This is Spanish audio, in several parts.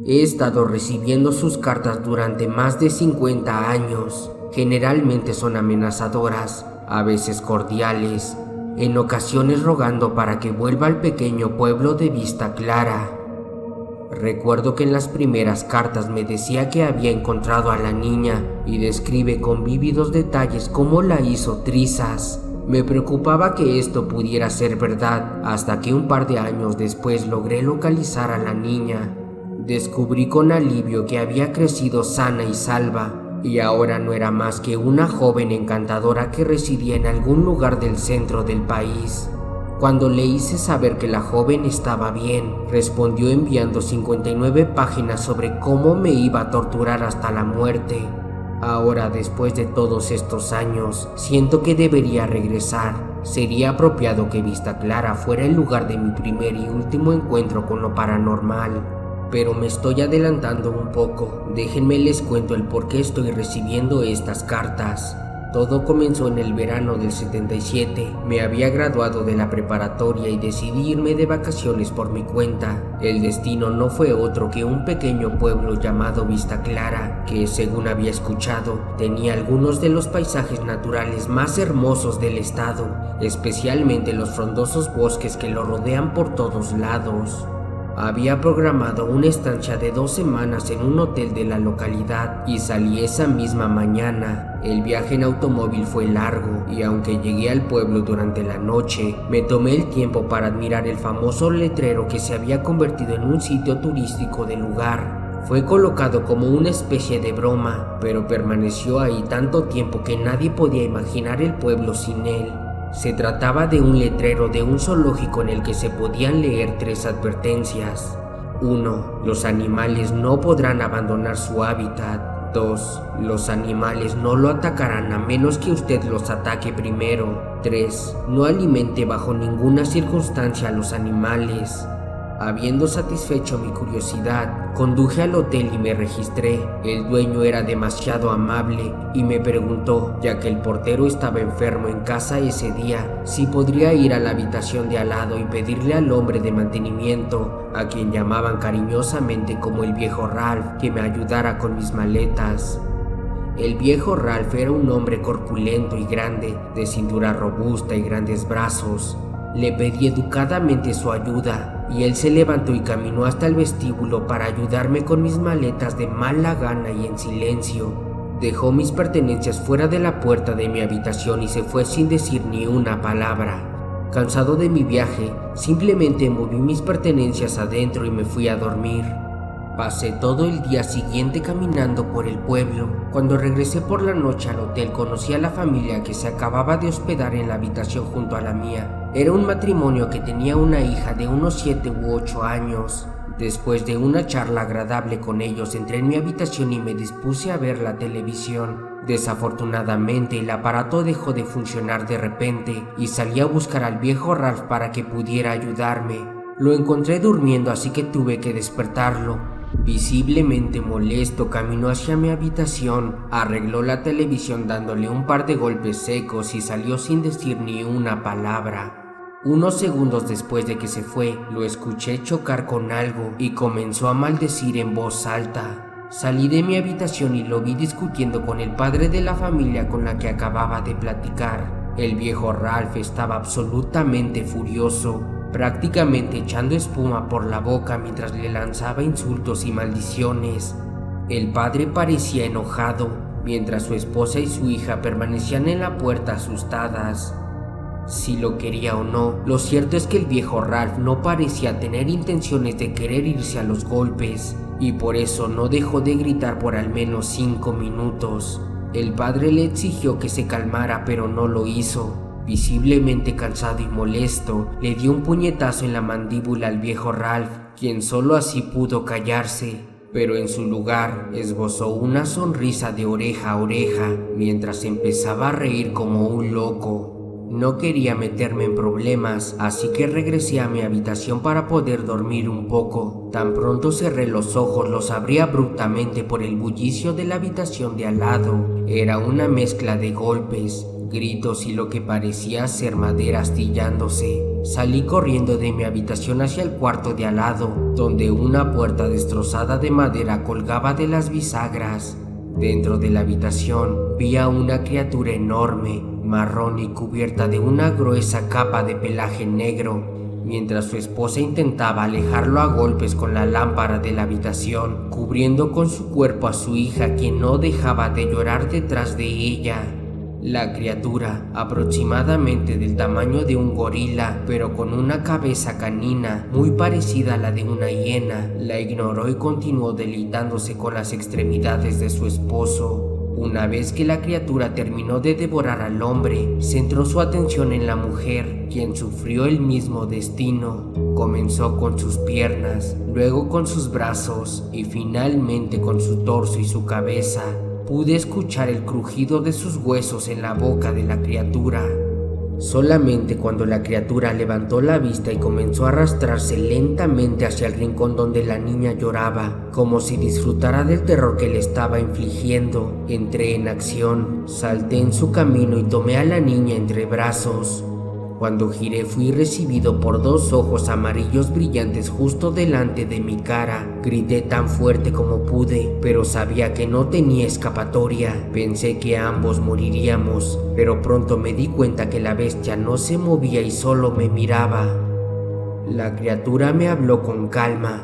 He estado recibiendo sus cartas durante más de 50 años. Generalmente son amenazadoras, a veces cordiales, en ocasiones rogando para que vuelva al pequeño pueblo de Vista Clara. Recuerdo que en las primeras cartas me decía que había encontrado a la niña y describe con vívidos detalles cómo la hizo trizas. Me preocupaba que esto pudiera ser verdad hasta que un par de años después logré localizar a la niña. Descubrí con alivio que había crecido sana y salva y ahora no era más que una joven encantadora que residía en algún lugar del centro del país. Cuando le hice saber que la joven estaba bien, respondió enviando 59 páginas sobre cómo me iba a torturar hasta la muerte. Ahora, después de todos estos años, siento que debería regresar. Sería apropiado que Vista Clara fuera el lugar de mi primer y último encuentro con lo paranormal. Pero me estoy adelantando un poco. Déjenme les cuento el por qué estoy recibiendo estas cartas. Todo comenzó en el verano del 77. Me había graduado de la preparatoria y decidí irme de vacaciones por mi cuenta. El destino no fue otro que un pequeño pueblo llamado Vista Clara, que según había escuchado, tenía algunos de los paisajes naturales más hermosos del estado, especialmente los frondosos bosques que lo rodean por todos lados. Había programado una estancia de 2 semanas en un hotel de la localidad y salí esa misma mañana. El viaje en automóvil fue largo y aunque llegué al pueblo durante la noche, me tomé el tiempo para admirar el famoso letrero que se había convertido en un sitio turístico del lugar. Fue colocado como una especie de broma, pero permaneció ahí tanto tiempo que nadie podía imaginar el pueblo sin él. Se trataba de un letrero de un zoológico en el que se podían leer 3 advertencias. 1. Los animales no podrán abandonar su hábitat. 2. Los animales no lo atacarán a menos que usted los ataque primero. 3. No alimente bajo ninguna circunstancia a los animales. Habiendo satisfecho mi curiosidad, conduje al hotel y me registré. El dueño era demasiado amable y me preguntó, ya que el portero estaba enfermo en casa ese día, si podría ir a la habitación de al lado y pedirle al hombre de mantenimiento, a quien llamaban cariñosamente como el viejo Ralph, que me ayudara con mis maletas. El viejo Ralph era un hombre corpulento y grande, de cintura robusta y grandes brazos. Le pedí educadamente su ayuda y él se levantó y caminó hasta el vestíbulo para ayudarme con mis maletas de mala gana y en silencio. Dejó mis pertenencias fuera de la puerta de mi habitación y se fue sin decir ni una palabra. Cansado de mi viaje, simplemente moví mis pertenencias adentro y me fui a dormir. Pasé todo el día siguiente caminando por el pueblo. Cuando regresé por la noche al hotel conocí a la familia que se acababa de hospedar en la habitación junto a la mía. Era un matrimonio que tenía una hija de unos 7 u 8 años. Después de una charla agradable con ellos, entré en mi habitación y me dispuse a ver la televisión. Desafortunadamente, el aparato dejó de funcionar de repente y salí a buscar al viejo Ralph para que pudiera ayudarme. Lo encontré durmiendo, así que tuve que despertarlo. Visiblemente molesto, caminó hacia mi habitación, arregló la televisión dándole un par de golpes secos y salió sin decir ni una palabra. Unos segundos después de que se fue, lo escuché chocar con algo y comenzó a maldecir en voz alta. Salí de mi habitación y lo vi discutiendo con el padre de la familia con la que acababa de platicar. El viejo Ralph estaba absolutamente furioso, prácticamente echando espuma por la boca mientras le lanzaba insultos y maldiciones. El padre parecía enojado, mientras su esposa y su hija permanecían en la puerta asustadas. Si lo quería o no, lo cierto es que el viejo Ralph no parecía tener intenciones de querer irse a los golpes, y por eso no dejó de gritar por al menos 5 minutos. El padre le exigió que se calmara, pero no lo hizo. Visiblemente cansado y molesto, le dio un puñetazo en la mandíbula al viejo Ralph, quien solo así pudo callarse, pero en su lugar esbozó una sonrisa de oreja a oreja mientras empezaba a reír como un loco. No quería meterme en problemas, así que regresé a mi habitación para poder dormir un poco. Tan pronto cerré los ojos, los abrí abruptamente por el bullicio de la habitación de al lado. Era una mezcla de golpes, gritos y lo que parecía ser madera astillándose. Salí corriendo de mi habitación hacia el cuarto de al lado, donde una puerta destrozada de madera colgaba de las bisagras. Dentro de la habitación vi a una criatura enorme, marrón y cubierta de una gruesa capa de pelaje negro, mientras su esposa intentaba alejarlo a golpes con la lámpara de la habitación, cubriendo con su cuerpo a su hija, quien no dejaba de llorar detrás de ella. La criatura, aproximadamente del tamaño de un gorila, pero con una cabeza canina muy parecida a la de una hiena, la ignoró y continuó deleitándose con las extremidades de su esposo. Una vez que la criatura terminó de devorar al hombre, centró su atención en la mujer, quien sufrió el mismo destino. Comenzó con sus piernas, luego con sus brazos y finalmente con su torso y su cabeza. Pude escuchar el crujido de sus huesos en la boca de la criatura. Solamente cuando la criatura levantó la vista y comenzó a arrastrarse lentamente hacia el rincón donde la niña lloraba, como si disfrutara del terror que le estaba infligiendo, entré en acción, salté en su camino y tomé a la niña entre brazos. Cuando giré fui recibido por dos ojos amarillos brillantes justo delante de mi cara. Grité tan fuerte como pude, pero sabía que no tenía escapatoria. Pensé que ambos moriríamos, pero pronto me di cuenta que la bestia no se movía y solo me miraba. La criatura me habló con calma.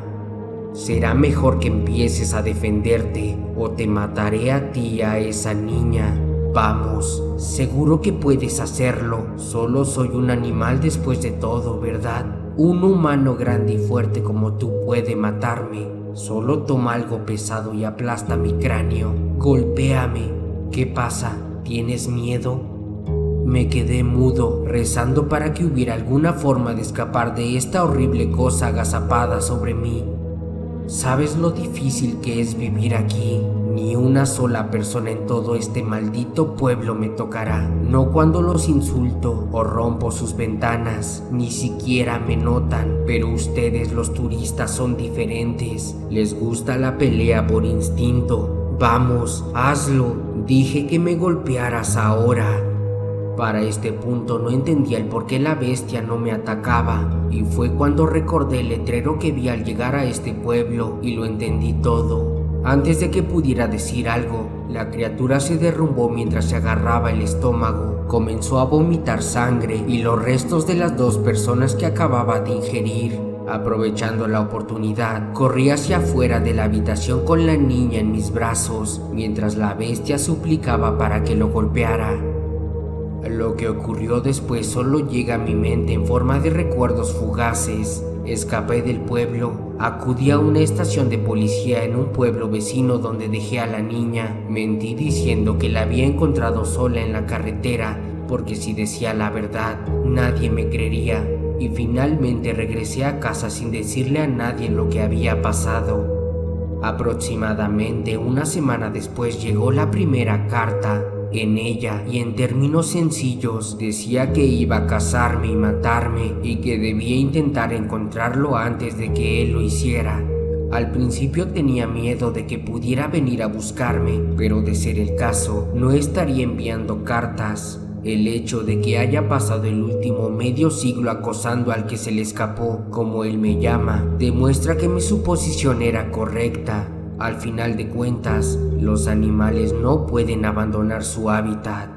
Será mejor que empieces a defenderte, o te mataré a ti y a esa niña. Vamos, seguro que puedes hacerlo. Solo soy un animal después de todo, ¿verdad? Un humano grande y fuerte como tú puede matarme. Solo toma algo pesado y aplasta mi cráneo. Golpéame. ¿Qué pasa? ¿Tienes miedo? Me quedé mudo, rezando para que hubiera alguna forma de escapar de esta horrible cosa agazapada sobre mí. ¿Sabes lo difícil que es vivir aquí? Ni una sola persona en todo este maldito pueblo me tocará. No cuando los insulto o rompo sus ventanas, ni siquiera me notan. Pero ustedes, los turistas, son diferentes. Les gusta la pelea por instinto. Vamos, hazlo. Dije que me golpearas ahora. Para este punto no entendía el por qué la bestia no me atacaba, y fue cuando recordé el letrero que vi al llegar a este pueblo y lo entendí todo. Antes de que pudiera decir algo, la criatura se derrumbó mientras se agarraba el estómago. Comenzó a vomitar sangre y los restos de las dos personas que acababa de ingerir. Aprovechando la oportunidad, corrí hacia afuera de la habitación con la niña en mis brazos, mientras la bestia suplicaba para que lo golpeara. Lo que ocurrió después solo llega a mi mente en forma de recuerdos fugaces. Escapé del pueblo, acudí a una estación de policía en un pueblo vecino donde dejé a la niña. Mentí diciendo que la había encontrado sola en la carretera, porque si decía la verdad, nadie me creería. Y finalmente regresé a casa sin decirle a nadie lo que había pasado. Aproximadamente una semana después llegó la primera carta. En ella, y en términos sencillos, decía que iba a cazarme y matarme y que debía intentar encontrarlo antes de que él lo hiciera. Al principio tenía miedo de que pudiera venir a buscarme, pero de ser el caso, no estaría enviando cartas. El hecho de que haya pasado el último medio siglo acosando al que se le escapó, como él me llama, demuestra que mi suposición era correcta. Al final de cuentas, los animales no pueden abandonar su hábitat.